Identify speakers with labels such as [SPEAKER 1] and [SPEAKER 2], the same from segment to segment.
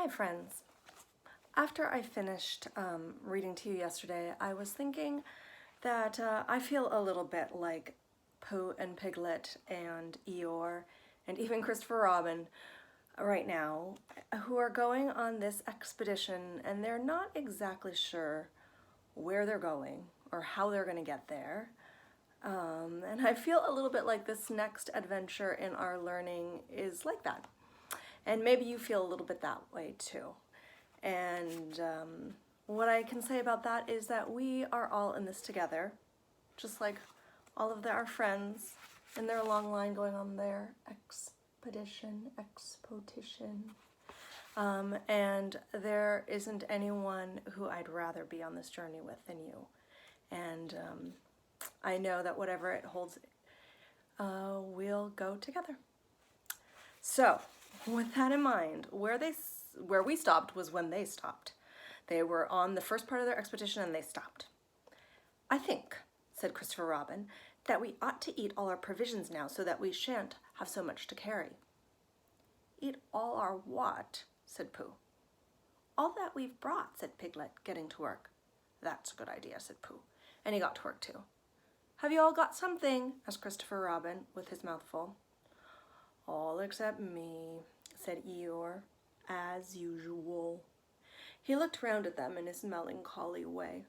[SPEAKER 1] Hi friends. After I finished reading to you yesterday, I was thinking that I feel a little bit like Pooh and Piglet and Eeyore and even Christopher Robin right now, who are going on this expedition and they're not exactly sure where they're going or how they're going to get there. And I feel a little bit like this next adventure in our learning is like that. And maybe you feel a little bit that way too. And what I can say about that is that we are all in this together, just like all of our friends in their long line going on their expedition. And there isn't anyone who I'd rather be on this journey with than you. And I know that whatever it holds, we'll go together. So, with that in mind, where we stopped was when they stopped. They were on the first part of their expedition and they stopped. "I think," said Christopher Robin, "that we ought to eat all our provisions now so that we shan't have so much to carry." "Eat all our what?" said Pooh. "All that we've brought," said Piglet, getting to work. "That's a good idea," said Pooh, and he got to work too. "Have you all got something?" asked Christopher Robin with his mouth full. "All except me," said Eeyore, as usual. He looked round at them in his melancholy way.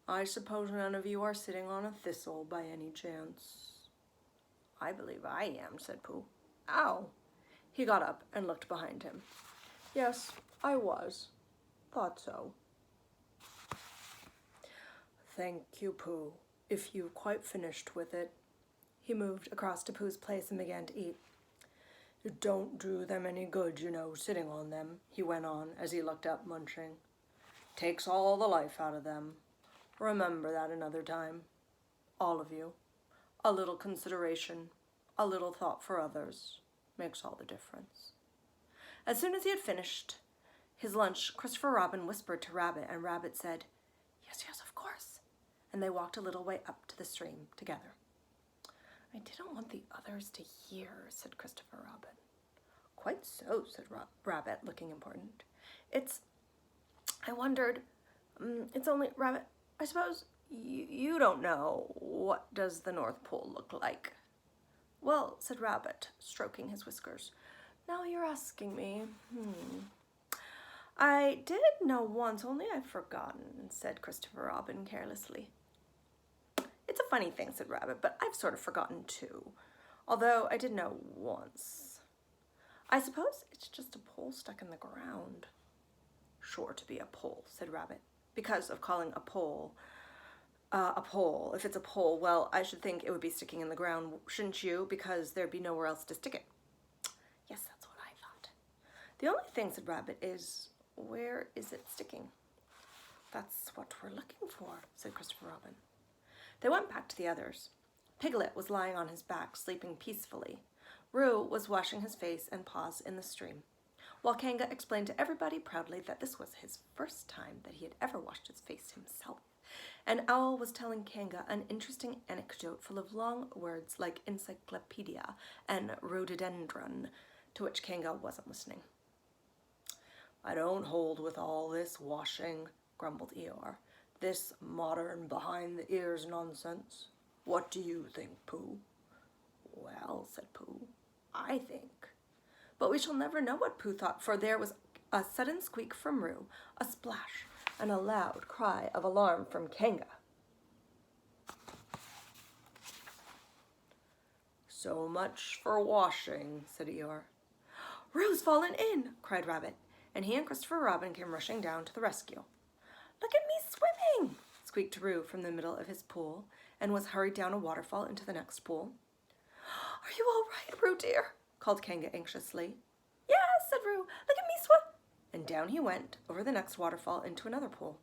[SPEAKER 1] "I suppose none of you are sitting on a thistle by any chance?" "I believe I am," said Pooh. "Ow!" He got up and looked behind him. "Yes, I was. Thought so." "Thank you, Pooh, if you've quite finished with it." He moved across to Pooh's place and began to eat. "It don't do them any good, you know, sitting on them," he went on as he looked up, munching. "Takes all the life out of them. Remember that another time. All of you. A little consideration, a little thought for others, makes all the difference." As soon as he had finished his lunch, Christopher Robin whispered to Rabbit, and Rabbit said, "Yes, yes, of course," and they walked a little way up to the stream together. "I didn't want the others to hear," said Christopher Robin. "Quite so," said Rabbit, looking important. I wondered, it's only, Rabbit, I suppose you don't know, what does the North Pole look like?" "Well," said Rabbit, stroking his whiskers, "now you're asking me. I did know once, only I've forgotten," said Christopher Robin carelessly. "It's a funny thing," said Rabbit, "but I've sort of forgotten too, although I did know once. I suppose it's just a pole stuck in the ground." "Sure to be a pole," said Rabbit, "because of calling a pole a pole. If it's a pole, well, I should think it would be sticking in the ground, shouldn't you? Because there'd be nowhere else to stick it." "Yes, that's what I thought." "The only thing," said Rabbit, "is where is it sticking?" "That's what we're looking for," said Christopher Robin. They went back to the others. Piglet was lying on his back, sleeping peacefully. Roo was washing his face and paws in the stream, while Kanga explained to everybody proudly that this was his first time that he had ever washed his face himself. And Owl was telling Kanga an interesting anecdote full of long words like encyclopedia and rhododendron, to which Kanga wasn't listening. "I don't hold with all this washing," grumbled Eeyore. "This modern behind-the-ears nonsense. What do you think, Pooh?" "Well," said Pooh, "I think—" But we shall never know what Pooh thought, for there was a sudden squeak from Roo, a splash, and a loud cry of alarm from Kanga. "So much for washing," said Eeyore. "Roo's fallen in!" cried Rabbit, and he and Christopher Robin came rushing down to the rescue. "Look at me swimming!" squeaked Roo from the middle of his pool, and was hurried down a waterfall into the next pool. "Are you all right, Roo dear?" called Kanga anxiously. "Yes," said Roo. "Look at me swim!" And down he went over the next waterfall into another pool.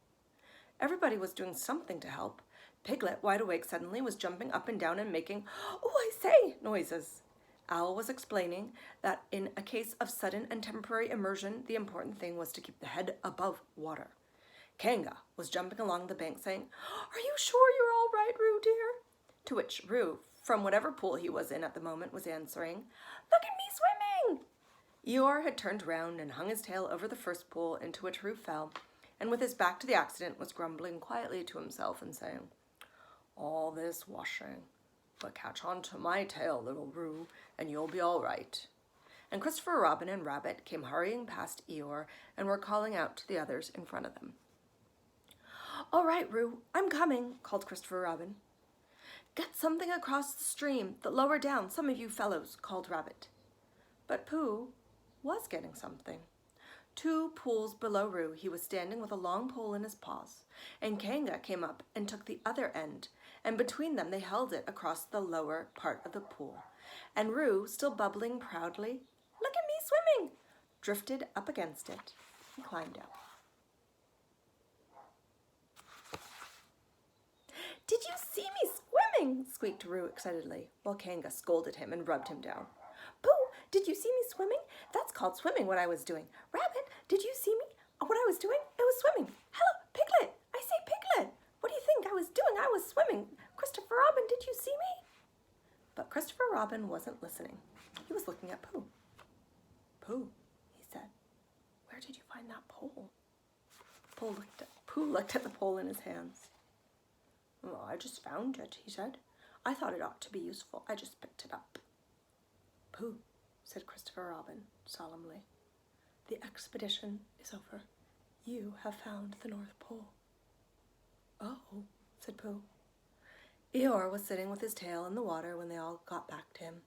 [SPEAKER 1] Everybody was doing something to help. Piglet, wide awake suddenly, was jumping up and down and making "oh, I say" noises. Owl was explaining that in a case of sudden and temporary immersion, the important thing was to keep the head above water. Kanga was jumping along the bank saying, "Are you sure you're all right, Roo dear?" To which Roo, from whatever pool he was in at the moment, was answering, "Look at me swimming!" Eeyore had turned round and hung his tail over the first pool into which Roo fell, and with his back to the accident was grumbling quietly to himself and saying, "All this washing, but catch on to my tail, little Roo, and you'll be all right." And Christopher Robin and Rabbit came hurrying past Eeyore and were calling out to the others in front of them. "All right, Roo, I'm coming," called Christopher Robin. "Get something across the stream, the lower down, some of you fellows," called Rabbit. But Pooh was getting something. 2 pools below Roo, he was standing with a long pole in his paws, and Kanga came up and took the other end, and between them they held it across the lower part of the pool. And Roo, still bubbling proudly, "Look at me swimming," drifted up against it and climbed out. "Did you see me swimming?" squeaked Roo excitedly, while Kanga scolded him and rubbed him down. "Pooh, did you see me swimming? That's called swimming, what I was doing. Rabbit, did you see me? What I was doing? It was swimming. Hello, Piglet! I say, Piglet! What do you think I was doing? I was swimming. Christopher Robin, did you see me?" But Christopher Robin wasn't listening. He was looking at Pooh. "Pooh," he said, "where did you find that pole?" Pooh looked at the pole in his hands. "Well, I just found it," he said. "I thought it ought to be useful. I just picked it up." "Pooh," said Christopher Robin solemnly, "the expedition is over. You have found the North Pole." "Oh," said Pooh. Eeyore was sitting with his tail in the water when they all got back to him.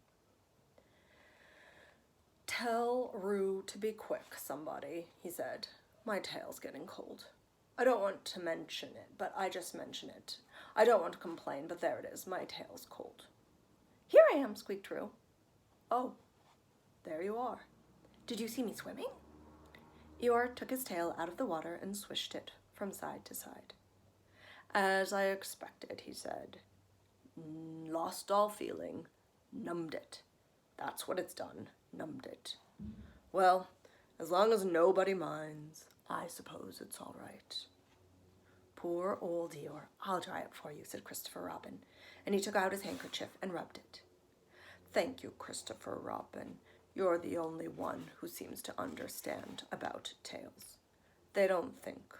[SPEAKER 1] "Tell Roo to be quick, somebody," he said. "My tail's getting cold. I don't want to mention it, but I just mention it. I don't want to complain, but there it is. My tail's cold." "Here I am," squeaked Roo. "Oh, there you are. Did you see me swimming?" Eeyore took his tail out of the water and swished it from side to side. "As I expected," he said. "Lost all feeling. Numbed it. That's what it's done. Numbed it. Well, as long as nobody minds, I suppose it's all right." "Poor old Eeyore. I'll dry it for you," said Christopher Robin, and he took out his handkerchief and rubbed it. "Thank you, Christopher Robin. You're the only one who seems to understand about tails. They don't think.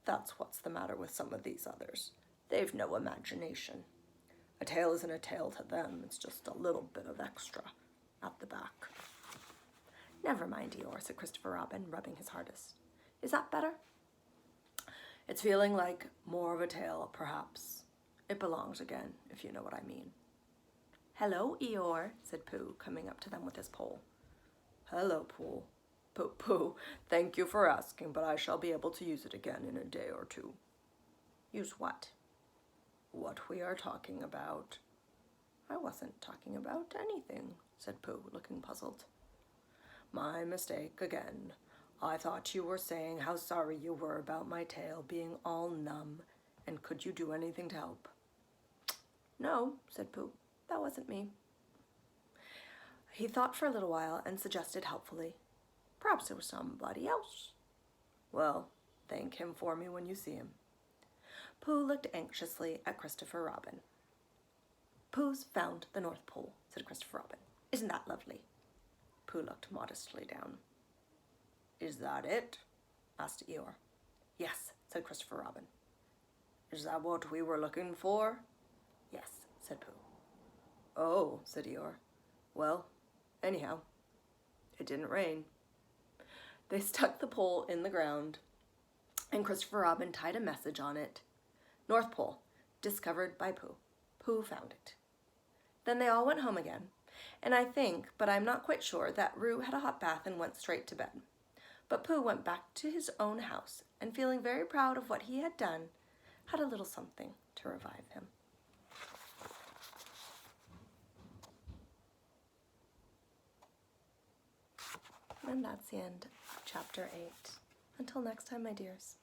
[SPEAKER 1] That's what's the matter with some of these others. They've no imagination. A tail isn't a tail to them. It's just a little bit of extra at the back." "Never mind, Eeyore," said Christopher Robin, rubbing his hardest. "Is that better?" "It's feeling like more of a tail, perhaps. It belongs again, if you know what I mean." "Hello, Eeyore," said Pooh, coming up to them with his pole. "Hello, Pooh. Pooh, thank you for asking, but I shall be able to use it again in a day or 2. "Use what?" "What we are talking about." "I wasn't talking about anything," said Pooh, looking puzzled. "My mistake again. I thought you were saying how sorry you were about my tail being all numb, and could you do anything to help?" "No," said Pooh, "that wasn't me." He thought for a little while and suggested helpfully, "Perhaps it was somebody else." "Well, thank him for me when you see him." Pooh looked anxiously at Christopher Robin. "Pooh's found the North Pole," said Christopher Robin. "Isn't that lovely?" Pooh looked modestly down. "Is that it?" asked Eeyore. "Yes," said Christopher Robin. "Is that what we were looking for?" "Yes," said Pooh. "Oh," said Eeyore. "Well, anyhow, it didn't rain." They stuck the pole in the ground, and Christopher Robin tied a message on it. "North Pole, discovered by Pooh. Pooh found it." Then they all went home again, and I think, but I'm not quite sure, that Roo had a hot bath and went straight to bed. But Pooh went back to his own house, and feeling very proud of what he had done, had a little something to revive him. And that's the end of chapter 8. Until next time, my dears,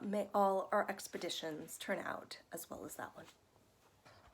[SPEAKER 1] may all our expeditions turn out as well as that one.